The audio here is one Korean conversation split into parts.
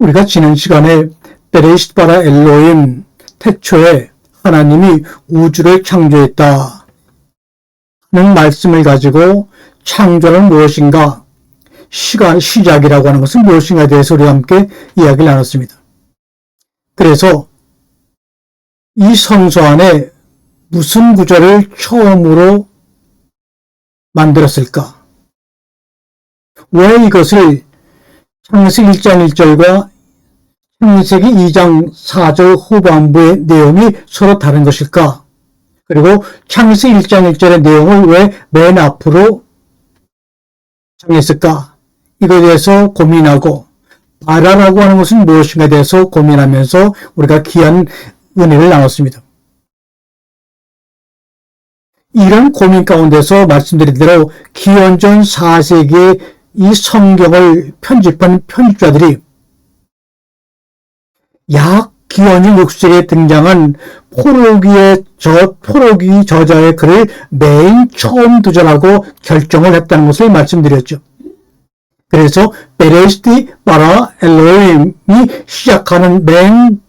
우리가 지난 시간에 베레시트 바라 엘로힘, 태초에 하나님이 우주를 창조했다 는 말씀을 가지고 창조는 무엇인가, 시작이라고 하는 것은 무엇인가에 대해서 우리와 함께 이야기를 나눴습니다. 그래서 이 성서 안에 무슨 구절을 처음으로 만들었을까? 왜 이것을 창세기 1장 1절과 창세기 2장 4절 후반부의 내용이 서로 다른 것일까? 그리고 창세기 1장 1절의 내용을 왜 맨 앞으로 정했을까? 이거에 대해서 고민하고, 바라라고 하는 것은 무엇인가에 대해서 고민하면서 우리가 귀한 은혜를 나눴습니다. 이런 고민 가운데서 말씀드린 대로 기원전 4세기에 이 성경을 편집한 편집자들이 약 기원전 6세기에 등장한 포로기 저자의 글을 맨 처음 도전하고 결정을 했다는 것을 말씀드렸죠. 그래서 베레시트 바라 엘로힘이 시작하는 맨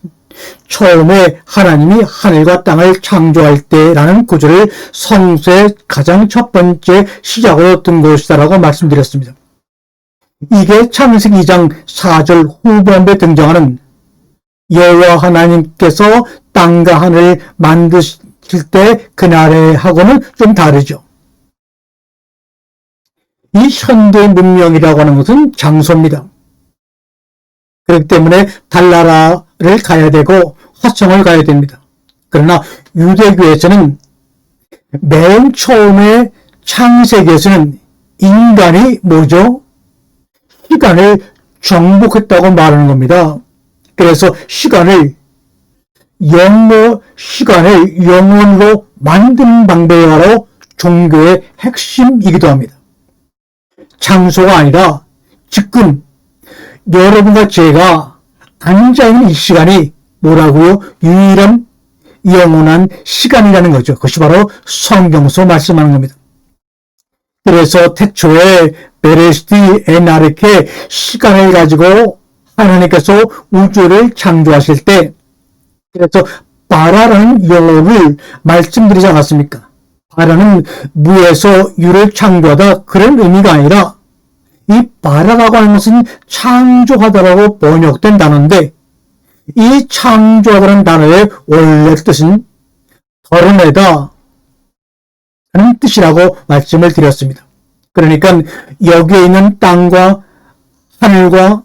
처음에 하나님이 하늘과 땅을 창조할 때라는 구절을 성서의 가장 첫 번째 시작으로 둔 것이다라고 말씀드렸습니다. 이게 창세기 2장 4절 후반부에 등장하는 여호와 하나님께서 땅과 하늘을 만드실 때 그날에 하고는 좀 다르죠. 이 현대 문명이라고 하는 것은 장소입니다. 그렇기 때문에 달나라를 가야 되고 화성을 가야 됩니다. 그러나 유대교에서는 맨 처음에 창세기에서는 인간이 뭐죠? 시간을 정복했다고 말하는 겁니다. 그래서 시간을 영원으로 만드는 방법이 바로 종교의 핵심이기도 합니다. 장소가 아니라 지금 여러분과 제가 앉아있는 이 시간이 뭐라고요? 유일한 영원한 시간이라는 거죠. 그것이 바로 성경서 말씀하는 겁니다. 그래서 태초에 베레시트 에나르케 시간을 가지고 하나님께서 우주를 창조하실 때, 그래서 바라라는 용어를 말씀드리지 않았습니까? 바라는 무에서 유를 창조하다, 그런 의미가 아니라 이 바라라고 하는 것은 창조하다라고 번역된 단어인데, 이 창조하다라는 단어의 원래 뜻은 덜어내다 하는 뜻이라고 말씀을 드렸습니다. 그러니까 여기에 있는 땅과 하늘과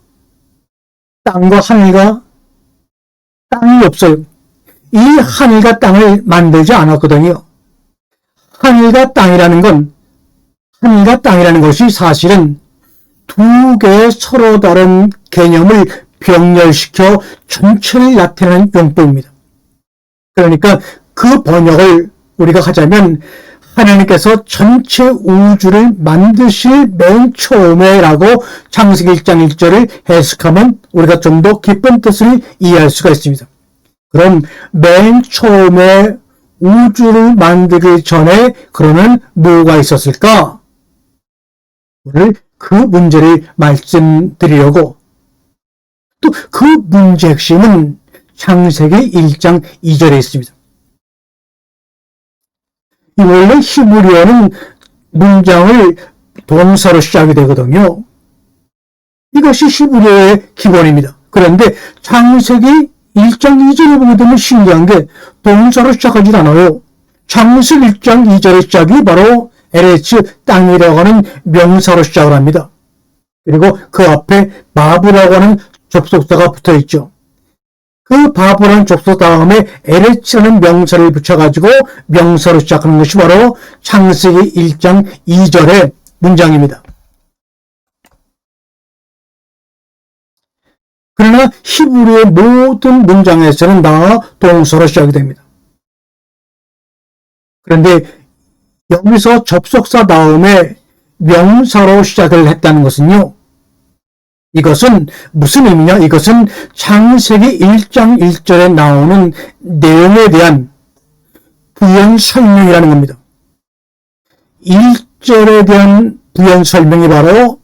땅이 없어요. 이 하늘과 땅을 만들지 않았거든요. 하늘과 땅이라는 것이 사실은 두 개의 서로 다른 개념을 병렬시켜 전체를 나타내는 용법입니다. 그러니까 그 번역을 우리가 하자면, 하나님께서 전체 우주를 만드실 맨 처음에라고 창세기 1장 1절을 해석하면 우리가 좀 더 깊은 뜻을 이해할 수가 있습니다. 그럼 맨 처음에 우주를 만들기 전에 그러면 뭐가 있었을까? 오늘 그 문제를 말씀드리려고, 또 그 문제 핵심은 창세기 1장 2절에 있습니다. 원래 히브리어는 문장을 동사로 시작이 되거든요. 이것이 히브리어의 기본입니다. 그런데 창세기 1장 2절에 보게 되면 신기한 게 동사로 시작하지 않아요. 창세기 1장 2절의 시작이 바로 에레츠, 땅이라고 하는 명사로 시작을 합니다. 그리고 그 앞에 바브라고 하는 접속사가 붙어 있죠. 그 바브라는 접속 다음에 에레츠라는 명사를 붙여가지고 명사로 시작하는 것이 바로 창세기 1장 2절의 문장입니다. 그러나 히브리의 모든 문장에서는 다 동사로 시작이 됩니다. 그런데 여기서 접속사 다음에 명사로 시작을 했다는 것은요, 이것은 무슨 의미냐? 이것은 창세기 1장 1절에 나오는 내용에 대한 부연 설명이라는 겁니다. 1절에 대한 부연 설명이 바로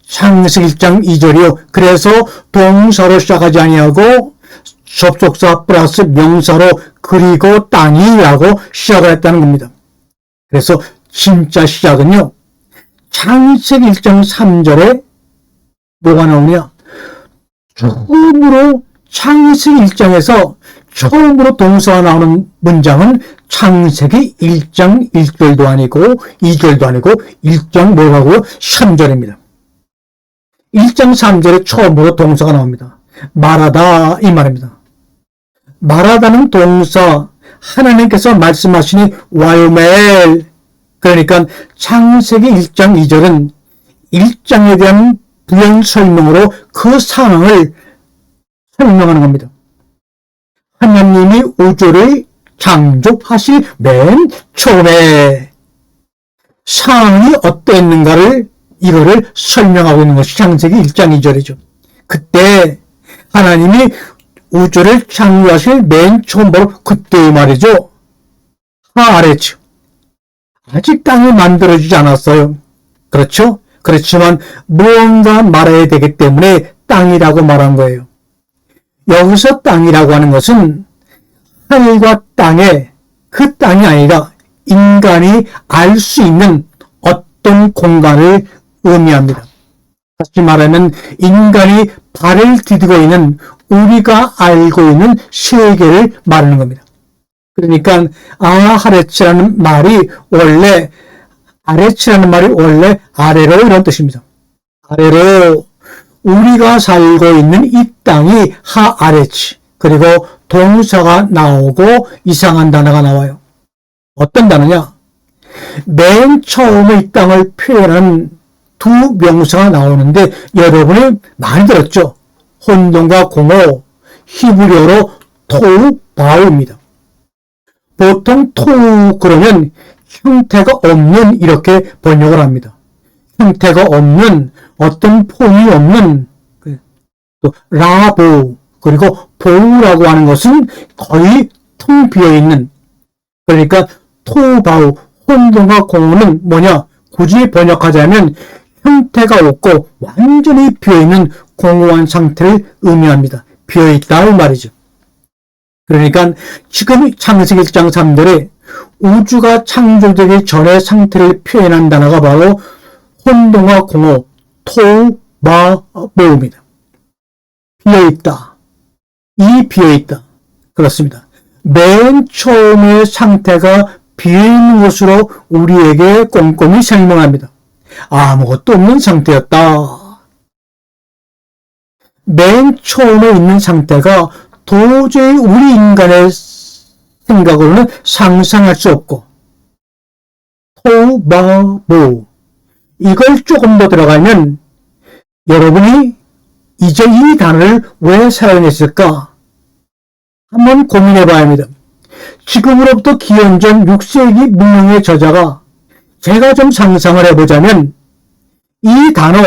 창세기 1장 2절이요. 그래서 동사로 시작하지 아니하고 접속사 플러스 명사로 그리고 땅이라고 시작을 했다는 겁니다. 그래서 진짜 시작은요. 창세기 1장 3절에 뭐가 나오냐? 처음으로 창세기 1장에서 처음으로 동사가 나오는 문장은 창세기 1장 1절도 아니고 2절도 아니고 1장 뭐라고요? 3절입니다. 1장 3절에 처음으로 동사가 나옵니다. 말하다 이 말입니다. 말하다는 동사 하나님께서 말씀하시니 와요멜 그러니까 창세기 1장 2절은 1장에 대한 부연 설명으로 그 상황을 설명하는 겁니다. 하나님이 우주를 창조하실 맨 처음에 상황이 어땠는가를 이거를 설명하고 있는 것이 창세기 1장 2절이죠. 그때 하나님이 우주를 창조하실 맨 처음 바로 그때의 말이죠. 하아레츠. 아직 땅이 만들어지지 않았어요. 그렇죠? 그렇지만 무언가 말해야 되기 때문에 땅이라고 말한 거예요. 여기서 땅이라고 하는 것은 하늘과 땅에 그 땅이 아니라 인간이 알 수 있는 어떤 공간을 의미합니다. 다시 말하면 인간이 발을 디디고 있는 우리가 알고 있는 세계를 말하는 겁니다. 그러니까 아하레츠라는 말이 원래 아레츠라는 말이 원래 아래로 이런 뜻입니다. 아래로 우리가 살고 있는 이 땅이 하아레츠 그리고 동사가 나오고 이상한 단어가 나와요. 어떤 단어냐? 맨 처음에 이 땅을 표현한 두 명사가 나오는데 여러분이 많이 들었죠? 혼돈과 공허, 히브리어로 토우 바우입니다. 보통 토우 그러면 형태가 없는 이렇게 번역을 합니다. 형태가 없는 어떤 폼이 없는 또 라보 그리고 보우라고 하는 것은 거의 텅 비어있는 그러니까 토우 바우 혼돈과 공허는 뭐냐? 굳이 번역하자면 형태가 없고 완전히 비어있는 공허한 상태를 의미합니다. 비어있다 이 말이죠. 그러니까 지금 창세기 1장 3절에 우주가 창조되기 전의 상태를 표현한 단어가 바로 혼돈과 공허, 토우, 바보입니다. 비어있다. 이 비어있다. 그렇습니다. 맨 처음의 상태가 비어있는 것으로 우리에게 꼼꼼히 설명합니다. 아무것도 없는 상태였다. 맨 처음에 있는 상태가 도저히 우리 인간의 생각으로는 상상할 수 없고 토바보 이걸 조금 더 들어가면 여러분이 이제 이 단어를 왜 사용했을까? 한번 고민해 봐야 합니다. 지금으로부터 기원전 6세기 문명의 저자가 제가 좀 상상을 해보자면 이 단어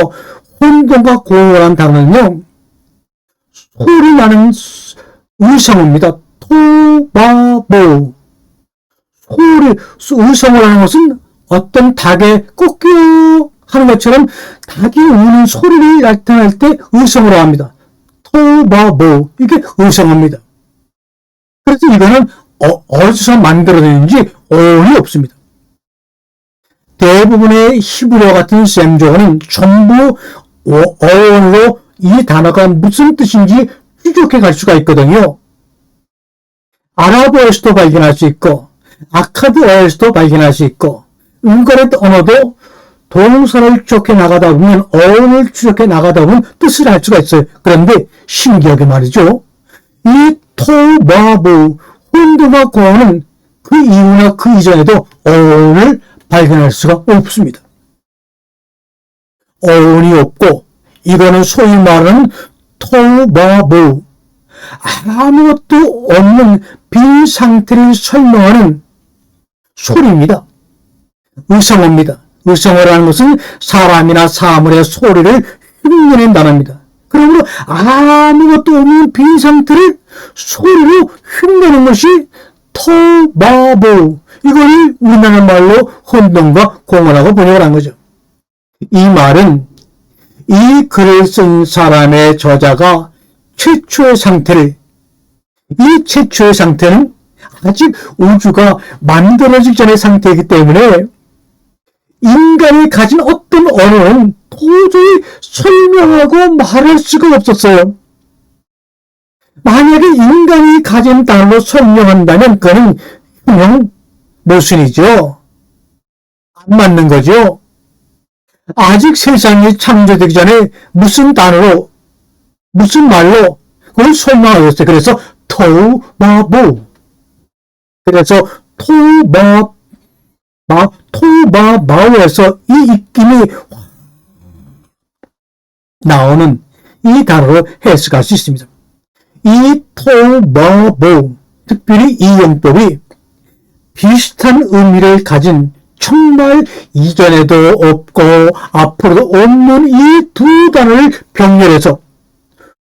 혼돈과 공허라는 단어는요 소리 나는 의성어입니다. 토바보 의성어를 하는 것은 어떤 닭의 꾹꾹 하는 것처럼 닭이 우는 소리를 나타낼 때 의성어로 합니다. 토바보 이게 의성어입니다. 그래서 이거는 어디서 만들어졌는지 어원이 없습니다. 대부분의 히브리어 같은 셈조어는 전부 어원으로 이 단어가 무슨 뜻인지 추적해 갈 수가 있거든요. 아랍어에서도 발견할 수 있고 아카드어에서도 발견할 수 있고 웅가렛 언어도 동사를 추적해 나가다 보면 어원을 추적해 나가다 보면 뜻을 알 수가 있어요. 그런데 신기하게 말이죠. 이 토바보 혼돈과 공허는 그 이후나 그 이전에도 어원을 발견할 수가 없습니다. 어원이 없고 이거는 소위 말하는 토바보 아무것도 없는 빈 상태를 설명하는 소리입니다. 의성어입니다. 의성어라는 것은 사람이나 사물의 소리를 흉내낸 단어입니다. 그러므로 아무것도 없는 빈 상태를 소리로 흉내내는 것이 토바보 이걸 우리나라 말로 혼돈과 공허라고 번역을 한 거죠. 이 말은 이 글을 쓴 사람의 저자가 최초의 상태를, 이 최초의 상태는 아직 우주가 만들어지기 전의 상태이기 때문에 인간이 가진 어떤 언어는 도저히 설명하고 말할 수가 없었어요. 만약에 인간이 가진 단어로 설명한다면 그는 흉형 모순이죠. 안 맞는 거죠. 아직 세상이 창조되기 전에 무슨 단어로, 무슨 말로 그걸 설명하겠어요. 그래서 토마보. 그래서 토마마오에서 이 입김이 나오는 이 단어로 해석할 수 있습니다. 이 토마보, 특별히 이 용법이 비슷한 의미를 가진 정말 이전에도 없고 앞으로도 없는 이 두 단어를 병렬해서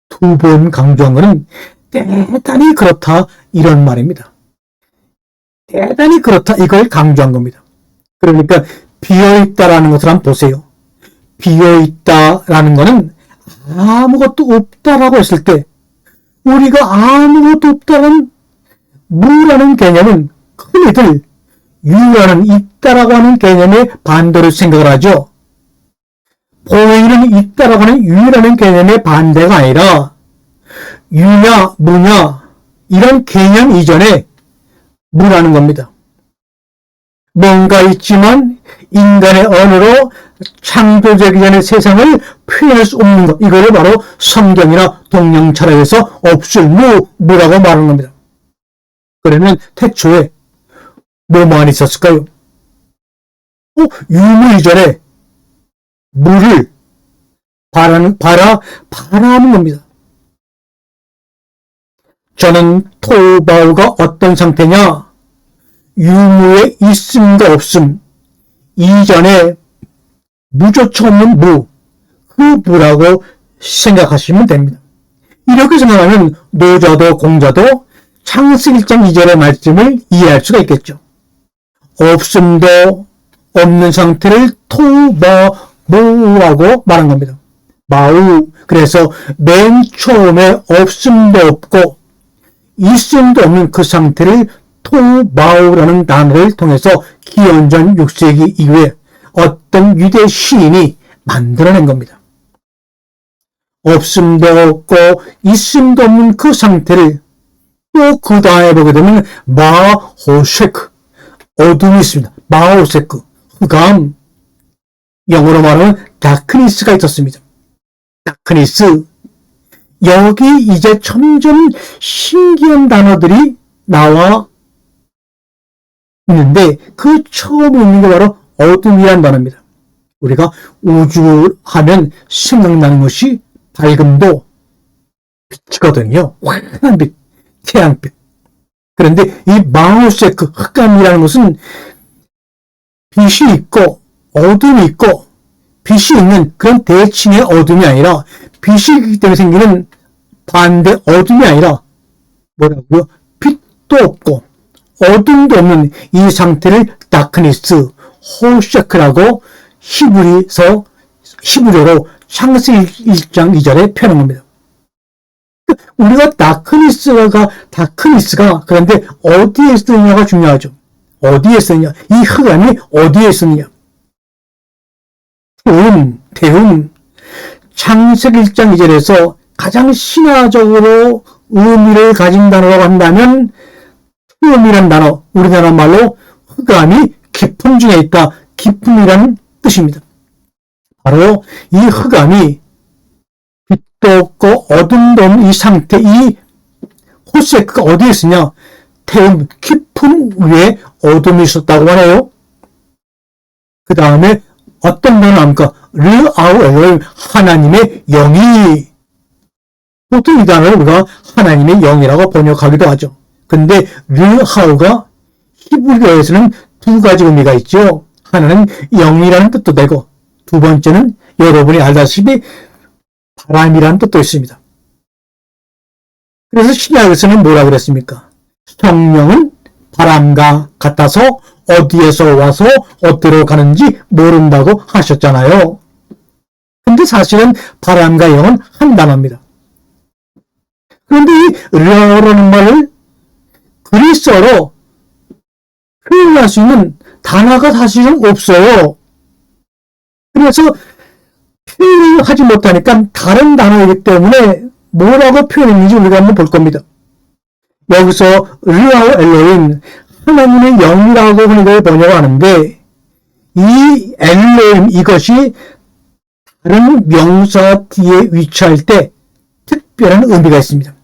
두 번 강조한 것은 대단히 그렇다 이런 말입니다. 대단히 그렇다 이걸 강조한 겁니다. 그러니까 비어있다라는 것을 한번 보세요. 비어있다라는 것은 아무것도 없다라고 했을 때 우리가 아무것도 없다는 무라는 개념은 흔히들 유라는 있다라고 하는 개념의 반대로 생각을 하죠. 보이는 있다라고 하는 유라는 개념의 반대가 아니라 유냐, 무냐 이런 개념 이전에 무라는 겁니다. 뭔가 있지만 인간의 언어로 창조되기 전의 세상을 표현할 수 없는 것. 이거를 바로 성경이나 동양 철학에서 없을 무라고 말하는 겁니다. 그러면 태초에 뭐만 있었을까요? 유무 이전에 무를 바라는 겁니다. 저는 토바오가 어떤 상태냐? 유무의 있음과 없음, 이전에 무조차 없는 무, 그 무라고 생각하시면 됩니다. 이렇게 생각하면 노자도 공자도 창세기 1장 2절의 말씀을 이해할 수가 있겠죠. 없음도 없는 상태를 토마무라고 말한 겁니다. 마우, 그래서 맨 처음에 없음도 없고 있음도 없는 그 상태를 토마우라는 단어를 통해서 기원전 6세기 이후에 어떤 유대 시인이 만들어낸 겁니다. 없음도 없고 있음도 없는 그 상태를 또 그 다음에 보게 되면 마호쉐크, 어둠이 있습니다. 마호쉐크, 흑암, 영어로 말하면 다크니스가 있었습니다. 다크니스, 여기 이제 점점 신기한 단어들이 나와 있는데 그 처음 있는 게 바로 어둠이란 단어입니다. 우리가 우주 하면 생각나는 것이 밝음도 빛이거든요. 환한 빛, 태양빛. 그런데 이 마오세크 흑암이라는 것은 빛이 있고 어둠이 있고 빛이 있는 그런 대칭의 어둠이 아니라 빛이 있기 때문에 생기는 반대 어둠이 아니라 뭐라고요? 빛도 없고 어둠도 없는 이 상태를 다크니스, 호셰크라고 히브리어로 창세기 1장 2절에 표현한 겁니다. 우리가 다크니스가 그런데 어디에 쓰느냐가 중요하죠. 어디에 쓰느냐, 이 흑암이 어디에 쓰느냐. 태움, 창세기 1장 2절에서 가장 신화적으로 의미를 가진 단어라고 한다면 태움이라는 단어, 우리나라 말로 흑암이 깊음 중에 있다. 깊음이라는 뜻입니다. 바로 이 흑암이 빛도 없고 어둠도 없는 이 상태, 이 호세크가 어디에 있으냐? 태움, 깊음 위에 어둠이 있었다고 하네요. 그 다음에 어떤 단어 합니까? 르아우 엘로임, 하나님의 영이. 보통 이 단어를 우리가 하나님의 영이라고 번역하기도 하죠. 근데 르하우가 히브리어에서는 두 가지 의미가 있죠. 하나는 영이라는 뜻도 되고 두 번째는 여러분이 알다시피 바람이라는 뜻도 있습니다. 그래서 신약에서는 뭐라 그랬습니까? 성령은 바람과 같아서 어디에서 와서 어디로 가는지 모른다고 하셨잖아요. 근데 사실은 바람과 영은 한 단어입니다. 그런데 이 르하우라는 말을 그리스어로 표현할 수 있는 단어가 사실은 없어요. 그래서 표현을 하지 못하니까 다른 단어이기 때문에 뭐라고 표현했는지 우리가 한번 볼 겁니다. 여기서 르하우 엘로임, 하나님의 영이라고 흔히들 번역하는데 이 엘로임, 이것이 다른 명사 뒤에 위치할 때 특별한 의미가 있습니다.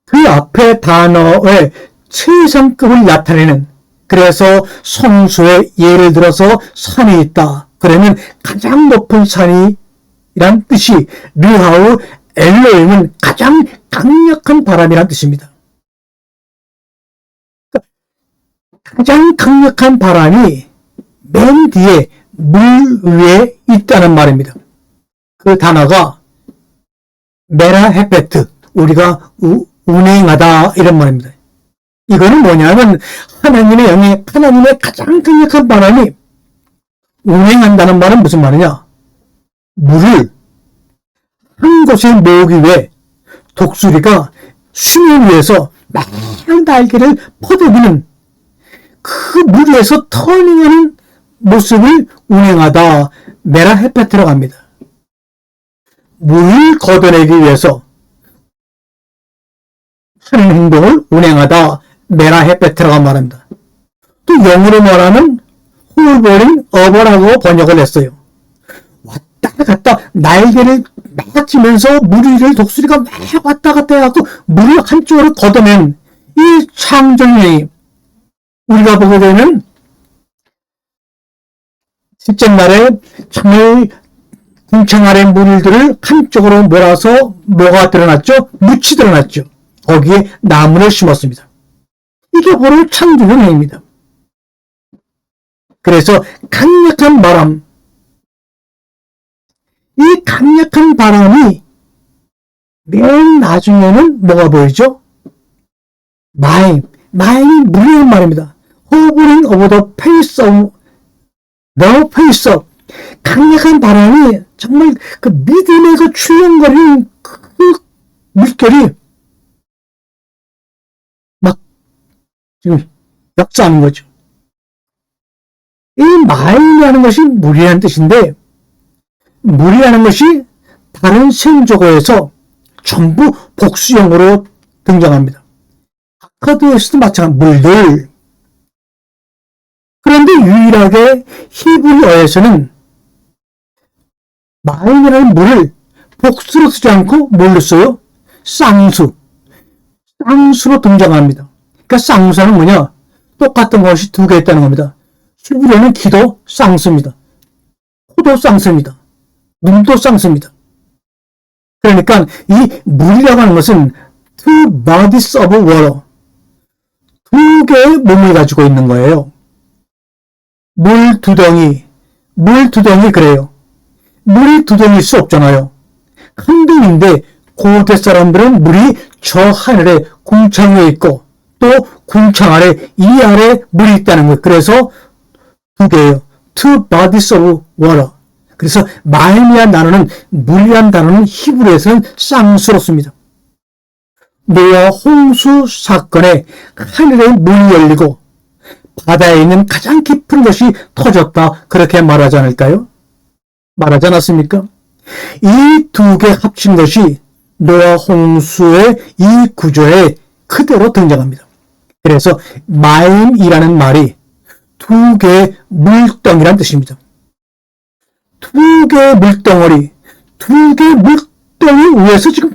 그 앞에 단어의 최상급을 나타내는, 그래서 성수에 예를 들어서 산이 있다. 그러면 가장 높은 산이란 뜻이 르하우 엘로임은 가장 강력한 바람이란 뜻입니다. 가장 강력한 바람이 맨 뒤에 물 위에 있다는 말입니다. 그 단어가 메라 헤페트, 우리가 운행하다 이런 말입니다. 이거는 뭐냐면 하나님의 영이, 하나님의 가장 강력한 바람이 운행한다는 말은 무슨 말이냐? 물을 한 곳에 모으기 위해 독수리가 수면 위에서 막 날개를 퍼대기는 그 물 위에서 터닝하는 모습을 운행하다, 메라 헤페트라고 합니다. 물을 걷어내기 위해서 하는 행동을 운행하다, 메라 헤페트라고 말합니다. 또 영어로 말하면 홀버링 어버라고 번역을 했어요. 왔다 갔다 날개를 막 치면서 물 위를 독수리가 막 왔다 갔다 해갖고 물을 한쪽으로 걷어낸 이 창조력이 우리가 보게 되면 첫째 날에 정말 궁창 아래 물들을 한쪽으로 몰아서 뭐가 드러났죠? 묻이 드러났죠. 거기에 나무를 심었습니다. 이게 바로 창조의 행위입니다. 그래서 강력한 바람, 이 강력한 바람이 맨 나중에는 뭐가 보이죠? 마임이 물이란 말입니다. Hovering over the face of the face of, 강력한 바람이 정말 그 믿음에서 출렁거리는 그 물결이 막 지금 역사하는 거죠. 이 마임이라는 것이 물이라는 뜻인데, 물이라는 것이 다른 생조어에서 전부 복수형으로 등장합니다. 아카드에서도 마찬가지 물들. 그런데 유일하게 히브리어에서는 마임이라는 물을 복수로 쓰지 않고 뭘로 써요? 쌍수로 등장합니다. 그러니까 쌍수는 뭐냐? 똑같은 것이 두 개 있다는 겁니다. 히브리어는 귀도 쌍수입니다. 코도 쌍수입니다. 눈도 쌍수입니다. 그러니까 이 물이라고 하는 것은 two bodies of water, 두 개의 몸을 가지고 있는 거예요. 물 두 덩이 그래요. 물이 두 덩이일 수 없잖아요. 한 덩이인데 고대 사람들은 물이 저 하늘에 궁창 위에 있고 또 궁창 아래 이 아래 물이 있다는 거예요. 그래서 두 개예요. Two bodies of water. 그래서 마임이란 단어는, 물이란 단어는 히브리에서는 쌍수로 씁니다. 노아 홍수 사건에 하늘에 문이 열리고 바다에 있는 가장 깊은 것이 터졌다, 그렇게 말하지 않을까요? 말하지 않았습니까? 이 두 개 합친 것이 노아 홍수의 이 구조에 그대로 등장합니다. 그래서 마임이라는 말이 두 개의 물덩이란 뜻입니다. 두 개의 물덩어리, 두 개의 물덩이 위에서 지금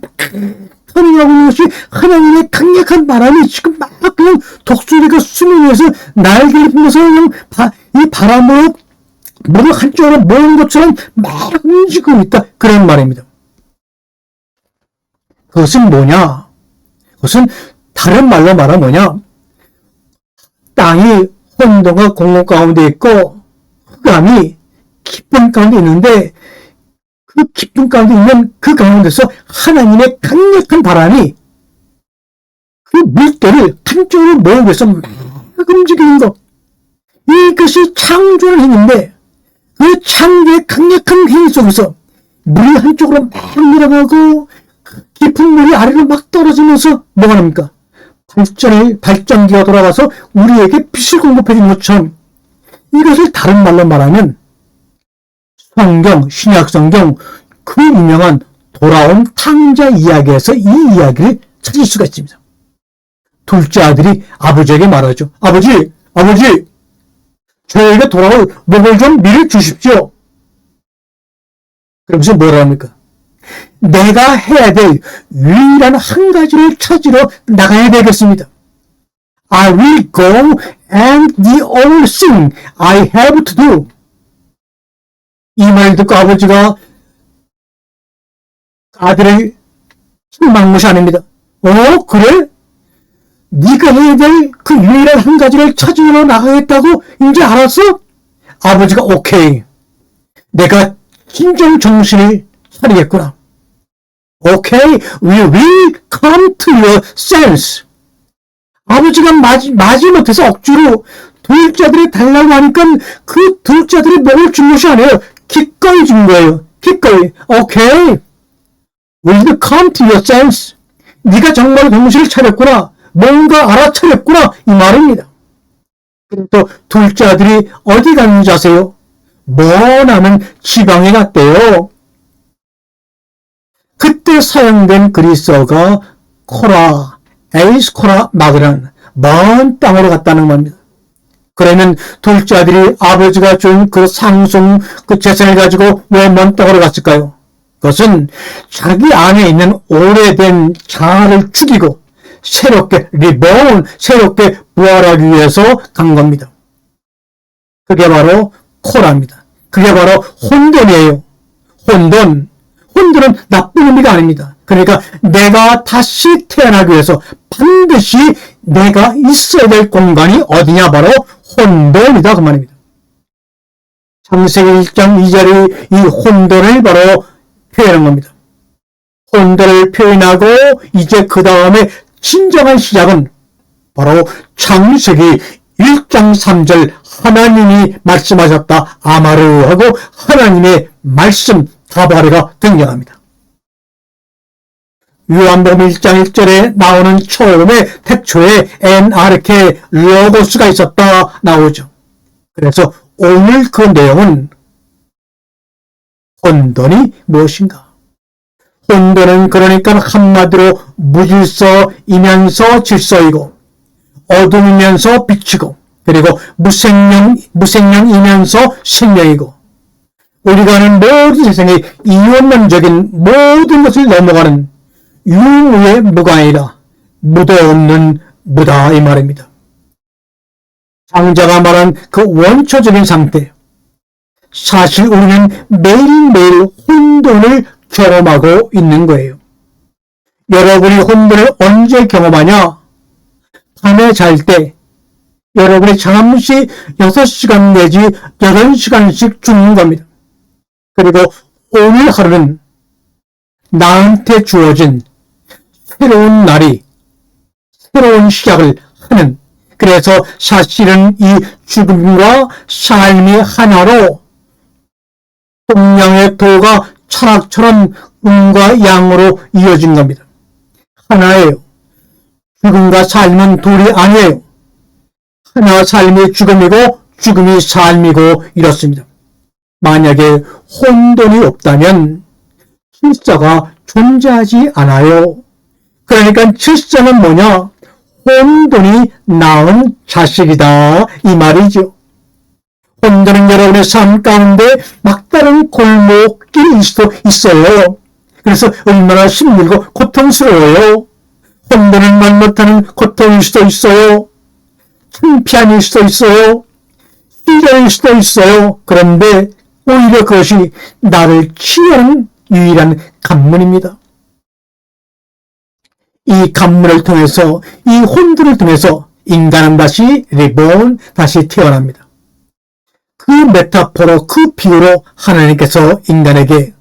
터닝하고 있는 것이 하나님의 강력한 바람이 지금 막 그냥 독수리가 수면 위에서 날개를 펴면서 그냥 이 바람으로 물을 한쪽으로 모은 것처럼 막 움직이고 있다, 그런 말입니다. 그것은 뭐냐? 그것은 다른 말로 말하면 뭐냐? 땅이 혼돈과 공허 가운데 있고 흑암이 깊은 가운데 있는데, 그 깊은 가운데 있는 그 가운데서 하나님의 강력한 바람이 그 물결을 한쪽으로 모으고 해서 막 움직이는 것, 이것이 창조의 힘인데, 그 창조의 강력한 힘 속에서 물이 한쪽으로 막 내려가고 깊은 물이 아래로 막 떨어지면서 뭐가 납니까? 발전기가 돌아가서 우리에게 빛을 공급해 주는 것처럼, 이것을 다른 말로 말하면 성경, 신약 성경 그 유명한 돌아온 탕자 이야기에서 이 이야기를 찾을 수가 있습니다. 둘째 아들이 아버지에게 말하죠. 아버지, 저에게 돌아올 목을 좀 미리 주십시오. 그러면서 뭐라 합니까? 내가 해야 될 유일한 한 가지를 찾으러 나가야 되겠습니다. I will go and the only thing I have to do. 이 말 듣고 아버지가 아들의 실망무시 아닙니다. 그래? 네가 해야 될 그 유일한 한 가지를 찾으러 나가겠다고 이제 알았어? 아버지가 오케이. 내가 진정 정신을 차리겠구나. 오케이, we will come to your sense. 아버지가 마지못해서 억지로 둘째들이 달라고 하니까 그 둘째들이 목을 준 것이 아니에요. 기꺼이 준 거예요. 기꺼이. 오케이. will come to your sense. 네가 정말 정신을 차렸구나. 뭔가 알아차렸구나. 이 말입니다. 그래서 둘째 아들이 어디 갔는지 아세요? 머나먼 지방에 갔대요. 그때 사용된 그리스어가 코라, 에이스코라 마그란, 먼 땅으로 갔다는 겁니다. 그러면 둘째 아들이 아버지가 준 그 상속 그 재산을 가지고 왜 먼 땅으로 갔을까요? 그것은 자기 안에 있는 오래된 자아를 죽이고 새롭게 새롭게 부활하기 위해서 간 겁니다. 그게 바로 코라입니다. 그게 바로 혼돈이에요. 혼돈은 나쁜 의미가 아닙니다. 그러니까 내가 다시 태어나기 위해서 반드시 내가 있어야 될 공간이 어디냐? 바로 혼돈이다 그 말입니다. 창세기 1장 2절이 이 혼돈을 바로 표현한 겁니다. 혼돈을 표현하고 이제 그 다음에 진정한 시작은 바로 창세기 1장 3절 하나님이 말씀하셨다 아마르 하고 하나님의 말씀 다바르가 등장합니다. 요한복음 1장 1절에 나오는 처음에 태초에 엔아르케 로고스가 있었다 나오죠. 그래서 오늘 그 내용은 혼돈이 무엇인가? 혼돈은 그러니까 한마디로 무질서이면서 질서이고 어둠이면서 빛이고 그리고 무생명이면서 생명이고 우리가 아는 모든 세상의 이원론적인 모든 것을 넘어가는 유무의 무가 아니라 무도 없는 무다 이 말입니다. 장자가 말한 그 원초적인 상태, 사실 우리는 매일매일 혼돈을 경험하고 있는 거예요. 여러분이 혼돈을 언제 경험하냐? 밤에 잘 때 여러분이 잠시 6시간 내지 8시간씩 죽는 겁니다. 그리고 오늘 하루는 나한테 주어진 새로운 날이 새로운 시작을 하는, 그래서 사실은 이 죽음과 삶이 하나로 동양의 도가 철학처럼 음과 양으로 이어진 겁니다. 하나예요. 죽음과 삶은 둘이 아니에요. 하나 삶이 죽음이고 죽음이 삶이고 이렇습니다. 만약에 혼돈이 없다면 질서가 존재하지 않아요. 그러니까 질서는 뭐냐? 혼돈이 낳은 자식이다 이 말이죠. 혼돈은 여러분의 삶 가운데 막다른 골목길일 수도 있어요. 그래서 얼마나 힘들고 고통스러워요. 혼돈은 말 못하는 고통일 수도 있어요. 창피함일 수도 있어요. 시련일 수도 있어요. 그런데 오히려 그것이 나를 치유하는 유일한 관문입니다. 이 관문을 통해서, 이 혼돈을 통해서 인간은 다시 리본, 다시 태어납니다. 그 메타포로, 그 비유로 하나님께서 인간에게,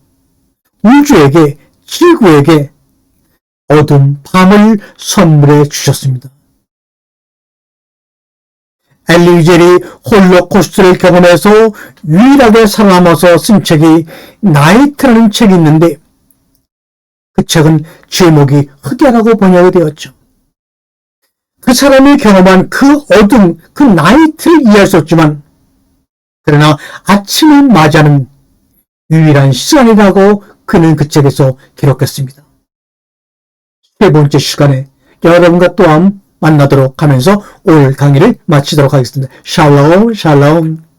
우주에게, 지구에게 어두운 밤을 선물해 주셨습니다. 엘리 위젤이 홀로코스트를 경험해서 유일하게 살아남아서 쓴 책이 나이트라는 책이 있는데 그 책은 제목이 흑야라고 번역이 되었죠. 그 사람이 경험한 그 어둠, 그 나이트를 이해할 수 없지만 그러나 아침을 맞이하는 유일한 시간이라고 그는 그 책에서 기록했습니다. 세 번째 시간에 여러분과 또한 만나도록 하면서 오늘 강의를 마치도록 하겠습니다. 샬롬 샬롬.